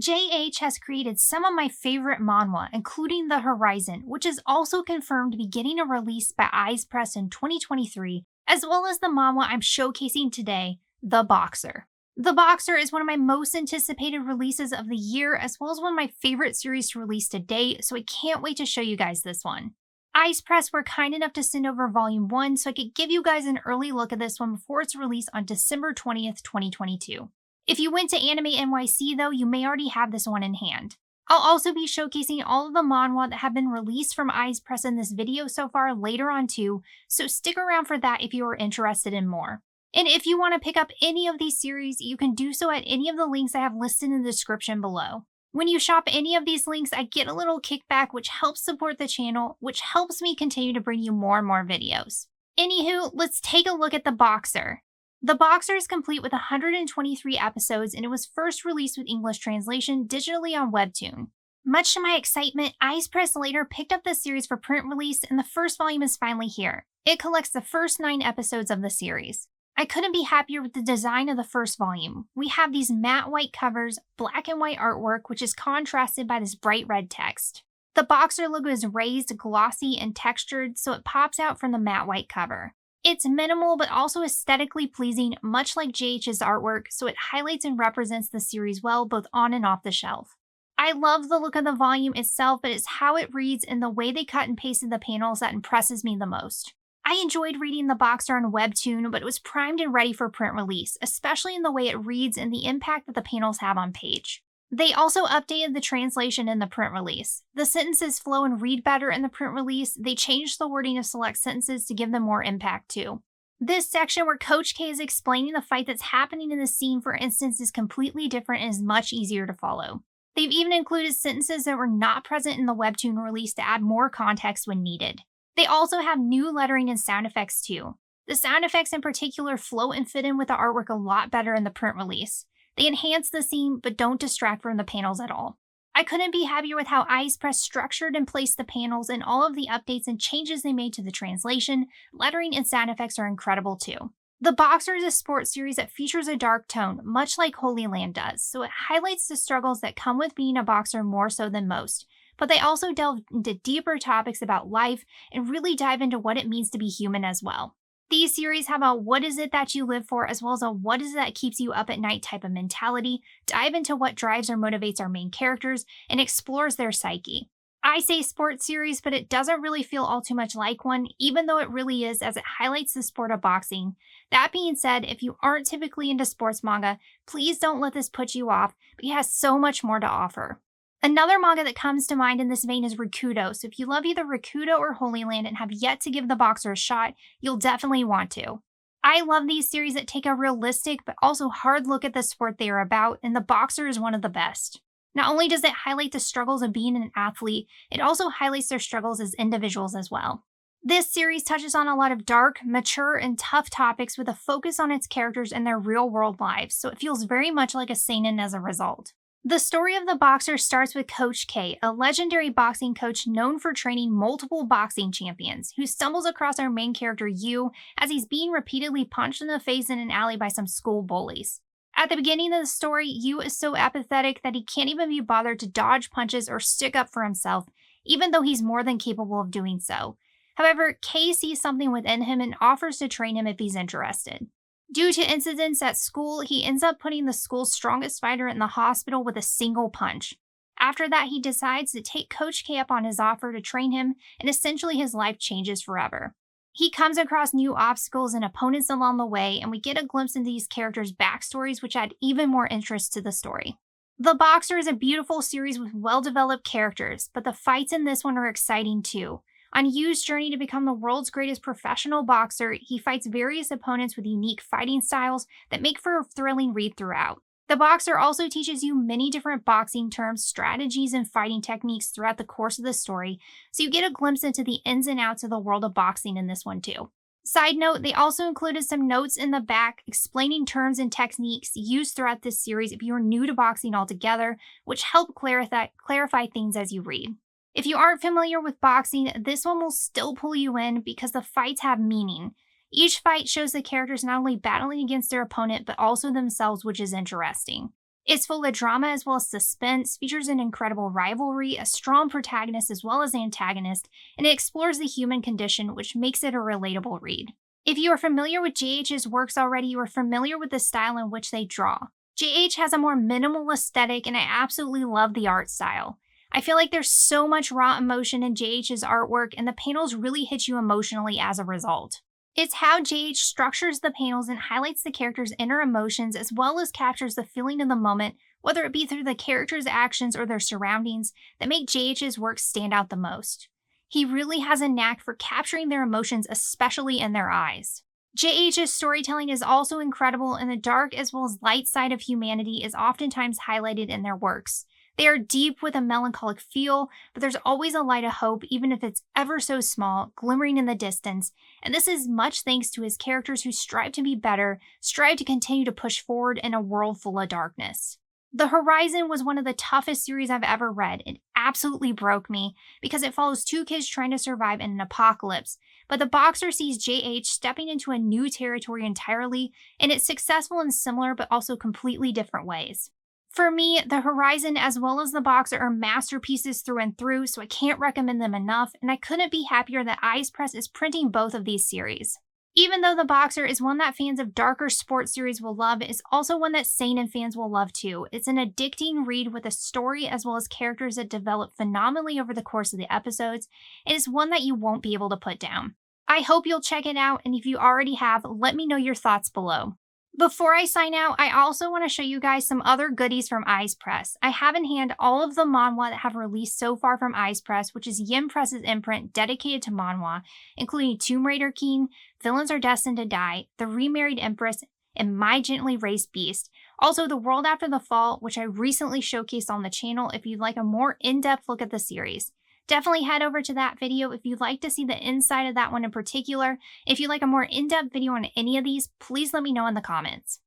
JH has created some of my favorite manhwa, including The Horizon, which is also confirmed to be getting a release by Ize Press in 2023, as well as the manhwa I'm showcasing today, The Boxer. The Boxer is one of my most anticipated releases of the year, as well as one of my favorite series to release to date, so I can't wait to show you guys this one. Ize Press were kind enough to send over Volume 1 so I could give you guys an early look at this one before its release on December 20th, 2022. If you went to Anime NYC though, you may already have this one in hand. I'll also be showcasing all of the manhwa that have been released from Ize Press in this video so far later on too, so stick around for that if you are interested in more. And if you want to pick up any of these series, you can do so at any of the links I have listed in the description below. When you shop any of these links, I get a little kickback which helps support the channel, which helps me continue to bring you more and more videos. Anywho, let's take a look at The Boxer. The Boxer is complete with 123 episodes and it was first released with English translation digitally on Webtoon. Much to my excitement, Ize Press later picked up the series for print release and the first volume is finally here. It collects the first 9 episodes of the series. I couldn't be happier with the design of the first volume. We have these matte white covers, black and white artwork, which is contrasted by this bright red text. The Boxer logo is raised, glossy, and textured, so it pops out from the matte white cover. It's minimal but also aesthetically pleasing, much like JH's artwork, so it highlights and represents the series well both on and off the shelf. I love the look of the volume itself, but it's how it reads and the way they cut and pasted the panels that impresses me the most. I enjoyed reading The Boxer on Webtoon, but it was primed and ready for print release, especially in the way it reads and the impact that the panels have on page. They also updated the translation in the print release. The sentences flow and read better in the print release. They changed the wording of select sentences to give them more impact too. This section where Coach K is explaining the fight that's happening in the scene, for instance, is completely different and is much easier to follow. They've even included sentences that were not present in the Webtoon release to add more context when needed. They also have new lettering and sound effects too. The sound effects in particular flow and fit in with the artwork a lot better in the print release. They enhance the scene, but don't distract from the panels at all. I couldn't be happier with how Ize Press structured and placed the panels, and all of the updates and changes they made to the translation, lettering, and sound effects are incredible too. The Boxer is a sports series that features a dark tone, much like Holy Land does, so it highlights the struggles that come with being a boxer more so than most. But they also delve into deeper topics about life and really dive into what it means to be human as well. These series have a what is it that you live for as well as a what is it that keeps you up at night type of mentality, dive into what drives or motivates our main characters, and explores their psyche. I say sports series, but it doesn't really feel all too much like one, even though it really is, as it highlights the sport of boxing. That being said, if you aren't typically into sports manga, please don't let this put you off, but it has so much more to offer. Another manga that comes to mind in this vein is Rikudo, so if you love either Rikudo or Holy Land and have yet to give The Boxer a shot, you'll definitely want to. I love these series that take a realistic but also hard look at the sport they are about, and The Boxer is one of the best. Not only does it highlight the struggles of being an athlete, it also highlights their struggles as individuals as well. This series touches on a lot of dark, mature, and tough topics with a focus on its characters and their real-world lives, so it feels very much like a seinen as a result. The story of The Boxer starts with Coach K, a legendary boxing coach known for training multiple boxing champions, who stumbles across our main character Yu as he's being repeatedly punched in the face in an alley by some school bullies. At the beginning of the story, Yu is so apathetic that he can't even be bothered to dodge punches or stick up for himself, even though he's more than capable of doing so. However, K sees something within him and offers to train him if he's interested. Due to incidents at school, he ends up putting the school's strongest fighter in the hospital with a single punch. After that, he decides to take Coach K up on his offer to train him, and essentially his life changes forever. He comes across new obstacles and opponents along the way, and we get a glimpse into these characters' backstories, which add even more interest to the story. The Boxer is a beautiful series with well-developed characters, but the fights in this one are exciting too. On Yu's journey to become the world's greatest professional boxer, he fights various opponents with unique fighting styles that make for a thrilling read throughout. The Boxer also teaches you many different boxing terms, strategies, and fighting techniques throughout the course of the story, so you get a glimpse into the ins and outs of the world of boxing in this one too. Side note, they also included some notes in the back explaining terms and techniques used throughout this series if you are new to boxing altogether, which help clarify things as you read. If you aren't familiar with boxing, this one will still pull you in because the fights have meaning. Each fight shows the characters not only battling against their opponent, but also themselves, which is interesting. It's full of drama as well as suspense, features an incredible rivalry, a strong protagonist as well as antagonist, and it explores the human condition, which makes it a relatable read. If you are familiar with JH's works already, you are familiar with the style in which they draw. JH has a more minimal aesthetic, and I absolutely love the art style. I feel like there's so much raw emotion in JH's artwork, and the panels really hit you emotionally as a result. It's how JH structures the panels and highlights the characters' inner emotions as well as captures the feeling of the moment, whether it be through the characters' actions or their surroundings, that make JH's work stand out the most. He really has a knack for capturing their emotions, especially in their eyes. JH's storytelling is also incredible, and the dark as well as light side of humanity is oftentimes highlighted in their works. They are deep with a melancholic feel, but there's always a light of hope, even if it's ever so small, glimmering in the distance, and this is much thanks to his characters who strive to be better, strive to continue to push forward in a world full of darkness. The Horizon was one of the toughest series I've ever read. It absolutely broke me because it follows two kids trying to survive in an apocalypse, but the boxer sees JH stepping into a new territory entirely, and it's successful in similar but also completely different ways. For me, The Horizon as well as The Boxer are masterpieces through and through, so I can't recommend them enough, and I couldn't be happier that Ize Press is printing both of these series. Even though The Boxer is one that fans of darker sports series will love, it's also one that seinen fans will love too. It's an addicting read with a story as well as characters that develop phenomenally over the course of the episodes, and it's one that you won't be able to put down. I hope you'll check it out, and if you already have, let me know your thoughts below. Before I sign out, I also want to show you guys some other goodies from Ize Press. I have in hand all of the manhwa that have released so far from Ize Press, which is Ize Press's imprint dedicated to manhwa, including Tomb Raider King, Villains Are Destined to Die, The Remarried Empress, and My Gently Raised Beast. Also, The World After the Fall, which I recently showcased on the channel if you'd like a more in-depth look at the series. Definitely head over to that video if you'd like to see the inside of that one in particular. If you'd like a more in-depth video on any of these, please let me know in the comments.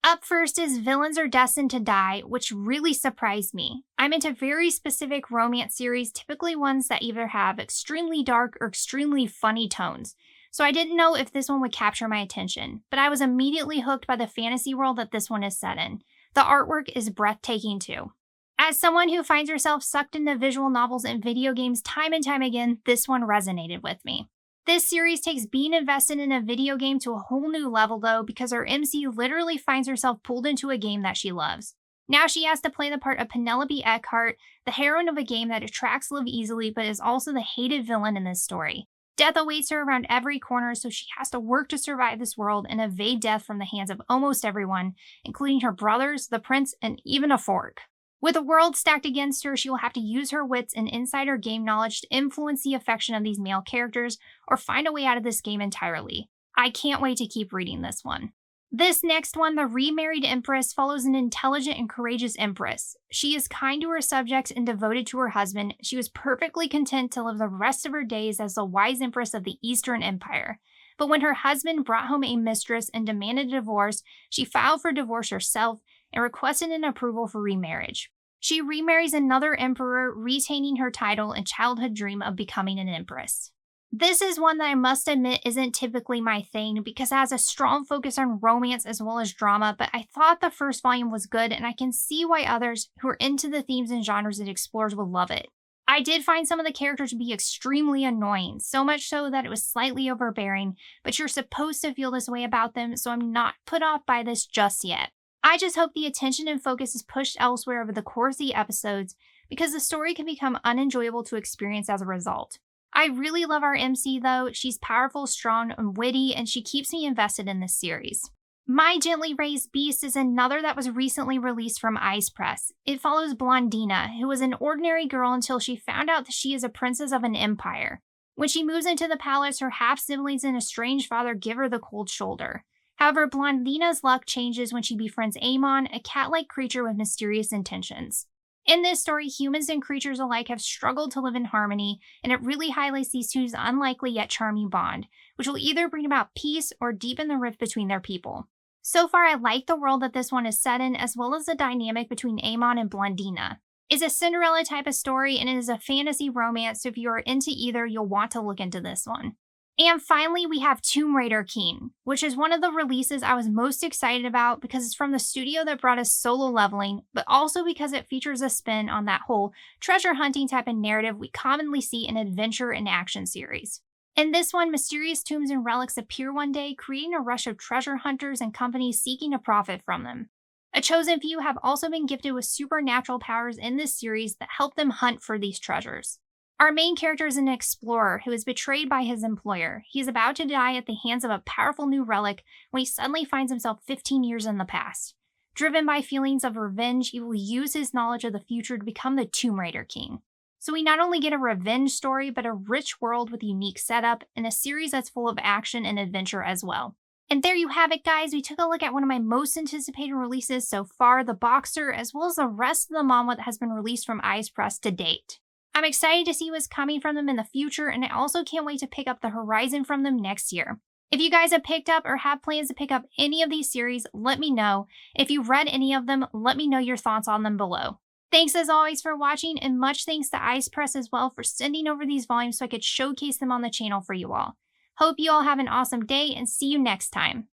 Up first is Villains Are Destined to Die, which really surprised me. I'm into very specific romance series, typically ones that either have extremely dark or extremely funny tones. So I didn't know if this one would capture my attention, but I was immediately hooked by the fantasy world that this one is set in. The artwork is breathtaking too. As someone who finds herself sucked into visual novels and video games time and time again, this one resonated with me. This series takes being invested in a video game to a whole new level though, because our MC literally finds herself pulled into a game that she loves. Now she has to play the part of Penelope Eckhart, the heroine of a game that attracts love easily but is also the hated villain in this story. Death awaits her around every corner, so she has to work to survive this world and evade death from the hands of almost everyone, including her brothers, the prince, and even a fork. With a world stacked against her, she will have to use her wits and insider game knowledge to influence the affection of these male characters or find a way out of this game entirely. I can't wait to keep reading this one. This next one, The Remarried Empress, follows an intelligent and courageous empress. She is kind to her subjects and devoted to her husband. She was perfectly content to live the rest of her days as the wise empress of the Eastern Empire. But when her husband brought home a mistress and demanded a divorce, she filed for divorce herself and requested an approval for remarriage. She remarries another emperor, retaining her title and childhood dream of becoming an empress. This is one that I must admit isn't typically my thing because it has a strong focus on romance as well as drama, but I thought the first volume was good and I can see why others who are into the themes and genres it explores would love it. I did find some of the characters to be extremely annoying, so much so that it was slightly overbearing, but you're supposed to feel this way about them, so I'm not put off by this just yet. I just hope the attention and focus is pushed elsewhere over the course of the episodes because the story can become unenjoyable to experience as a result. I really love our MC though. She's powerful, strong, and witty, and she keeps me invested in this series. My Gently Raised Beast is another that was recently released from Ize Press. It follows Blondina, who was an ordinary girl until she found out that she is a princess of an empire. When she moves into the palace, her half-siblings and estranged father give her the cold shoulder. However, Blondina's luck changes when she befriends Amon, a cat-like creature with mysterious intentions. In this story, humans and creatures alike have struggled to live in harmony, and it really highlights these two's unlikely yet charming bond, which will either bring about peace or deepen the rift between their people. So far, I like the world that this one is set in, as well as the dynamic between Amon and Blondina. It's a Cinderella type of story, and it is a fantasy romance, so if you are into either, you'll want to look into this one. And finally, we have Tomb Raider King, which is one of the releases I was most excited about because it's from the studio that brought us Solo Leveling, but also because it features a spin on that whole treasure hunting type of narrative we commonly see in adventure and action series. In this one, mysterious tombs and relics appear one day, creating a rush of treasure hunters and companies seeking to profit from them. A chosen few have also been gifted with supernatural powers in this series that help them hunt for these treasures. Our main character is an explorer who is betrayed by his employer. He is about to die at the hands of a powerful new relic when he suddenly finds himself 15 years in the past. Driven by feelings of revenge, he will use his knowledge of the future to become the Tomb Raider King. So we not only get a revenge story, but a rich world with a unique setup, and a series that's full of action and adventure as well. And there you have it, guys. We took a look at one of my most anticipated releases so far, the Boxer, as well as the rest of the manhwa that has been released from Ize Press to date. I'm excited to see what's coming from them in the future, and I also can't wait to pick up the Horizon from them next year. If you guys have picked up or have plans to pick up any of these series, let me know. If you've read any of them, let me know your thoughts on them below. Thanks as always for watching, and much thanks to Ize Press as well for sending over these volumes so I could showcase them on the channel for you all. Hope you all have an awesome day, and see you next time.